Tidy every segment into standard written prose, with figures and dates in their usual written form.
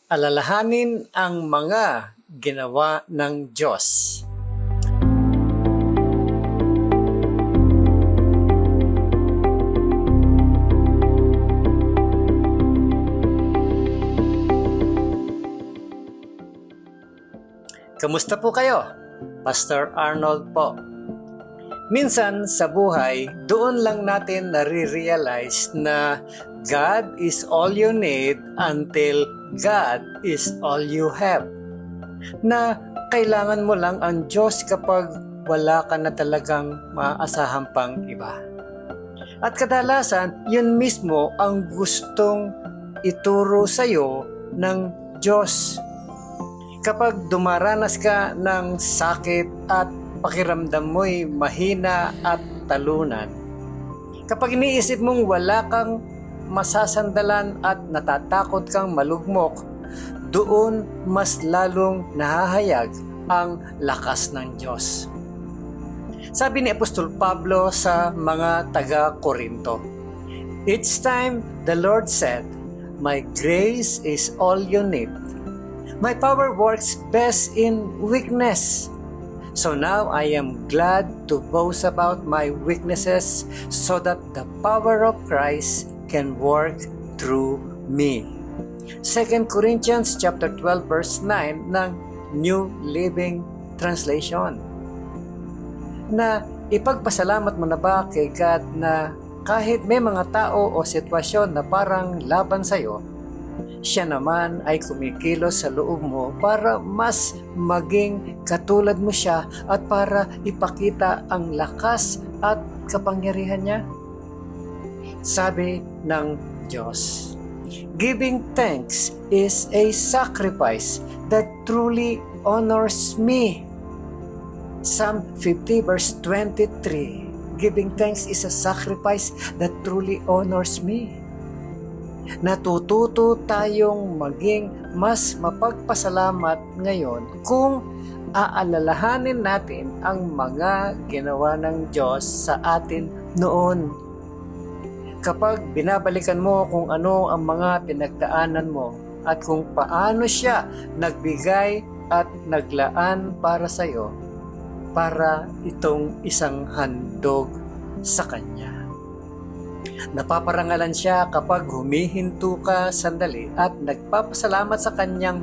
Alalahanin ang mga ginawa ng Diyos. Kamusta po kayo? Pastor Arnold po. Minsan sa buhay, doon lang natin nare-realize na God is all you need until God is all you have. Na kailangan mo lang ang Diyos kapag wala ka na talagang maaasahan pang iba. At kadalasan, yun mismo ang gustong ituro sa'yo ng Diyos. Kapag dumaranas ka ng sakit at pakiramdam mo'y mahina at talunan, kapag iniisip mong wala kang masasandalan at natatakot kang malugmok, doon mas lalong nahahayag ang lakas ng Diyos. Sabi ni Apostol Pablo sa mga taga-Korinto, "Each time the Lord said, 'My grace is all you need. My power works best in weakness. So now I am glad to boast about my weaknesses so that the power of Christ can work through me." 2 Corinthians chapter 12 verse 9 ng New Living Translation. Na ipagpasalamat mo na ba kay God na kahit may mga tao o sitwasyon na parang laban sa'yo, siya naman ay kumikilos sa loob mo para mas maging katulad mo siya at para ipakita ang lakas at kapangyarihan niya? Sabi ng Diyos, "Giving thanks is a sacrifice that truly honors me." Psalm 50 verse 23, "Giving thanks is a sacrifice that truly honors me." Natututo tayong maging mas mapagpasalamat ngayon kung aalalahanin natin ang mga ginawa ng Diyos sa atin noon. Kapag binabalikan mo kung ano ang mga pinagdaanan mo at kung paano siya nagbigay at naglaan para sa iyo, para itong isang handog sa Kanya. Napaparangalan siya kapag humihinto ka sandali at nagpapasalamat sa Kanyang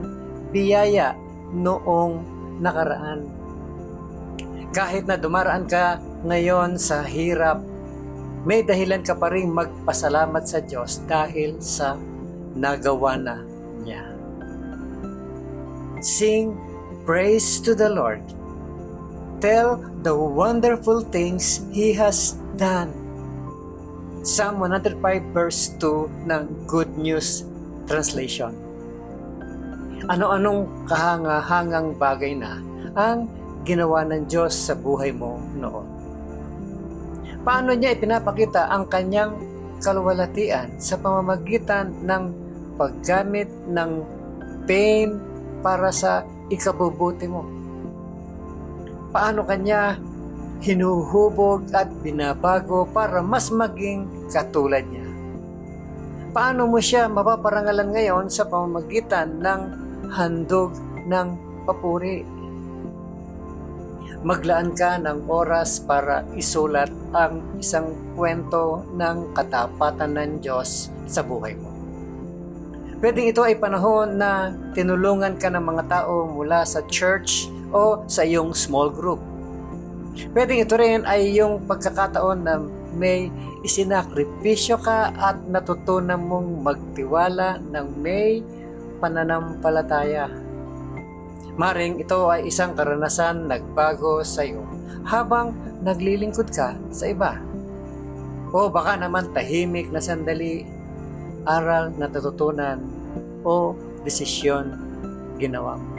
biyaya noong nakaraan. Kahit na dumaraan ka ngayon sa hirap, may dahilan ka pa rin magpasalamat sa Diyos dahil sa nagawa na niya. Sing praise to the Lord. Tell the wonderful things He has done. Psalm 105 verse 2 ng Good News Translation. Ano-anong kahangahangang bagay na ang ginawa ng Diyos sa buhay mo noon? Paano niya ipinapakita ang kanyang kaluwalhatian sa pamamagitan ng paggamit ng pain para sa ikabubuti mo? Paano kanya hinuhubog at binabago para mas maging katulad niya? Paano mo siya mapaparangalan ngayon sa pamamagitan ng handog ng papuri? Maglaan ka ng oras para isulat ang isang kwento ng katapatan ng Diyos sa buhay mo. Pwedeng ito ay panahon na tinulungan ka ng mga tao mula sa church o sa iyong small group. Pwedeng ito rin ay yung pagkakataon na may isinakripisyo ka at natutunan mong magtiwala ng may pananampalataya. Maring ito ay isang karanasan nagbago sa iyo habang naglilingkod ka sa iba. O baka naman tahimik na sandali, aral na natutunan o desisyon ginawa mo.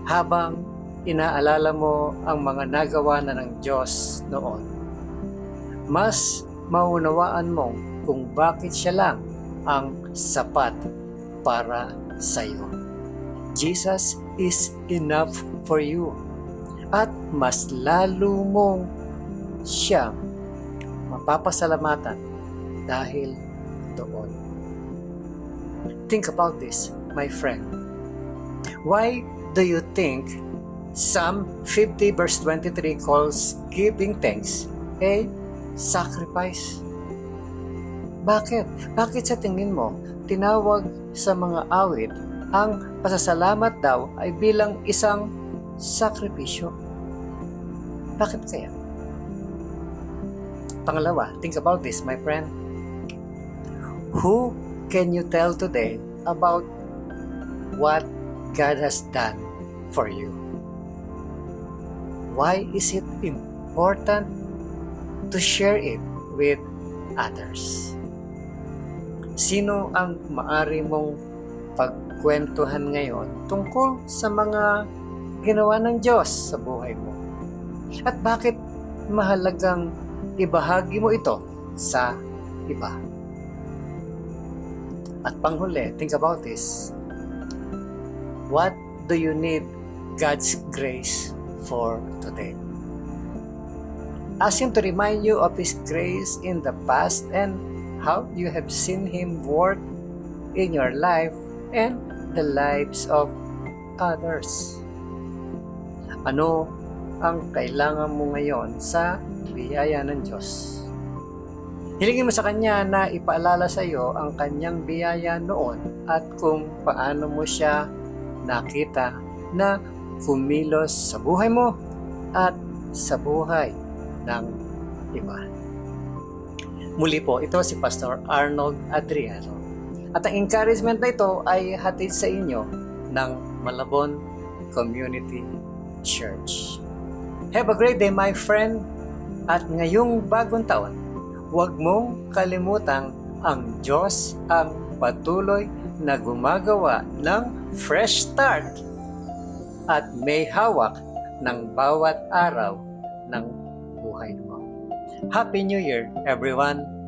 Habang inaalala mo ang mga nagawa na ng Diyos noon, mas maunawaan mo kung bakit siya lang ang sapat para sa iyo. Jesus is enough for you. At mas lalo mong siyang mapapasalamatan dahil doon. Think about this. my friend? Why do you think Psalm 50 verse 23 calls giving thanks a sacrifice? Bakit? Bakit sa tingin mo tinawag sa mga awit ang pasasalamat daw ay bilang isang sakripisyo? Bakit kaya? Pangalawa, think about this, my friend. Who can you tell today about what God has done for you? Why is it important to share it with others? Sino ang maari mong pagkwentuhan ngayon tungkol sa mga ginawa ng Diyos sa buhay mo? At bakit mahalagang ibahagi mo ito sa iba? At panghuli, think about this. What do you need God's grace for today? Ask Him to remind you of His grace in the past and how you have seen Him work in your life and the lives of others. Ano ang kailangan mo ngayon sa biyaya ng Diyos? Hilingin mo sa Kanya na ipaalala sa iyo ang Kanyang biyaya noon at kung paano mo siya nakita na kumilos sa buhay mo at sa buhay ng iba. Muli po, ito si Pastor Arnold Adriano. At ang encouragement na ito ay hatid sa inyo ng Malabon Community Church. Have a great day, my friend. At ngayong bagong taon, huwag mong kalimutang ang Diyos ang patuloy na gumagawa ng fresh start at may hawak ng bawat araw ng buhay mo. Happy New Year, everyone!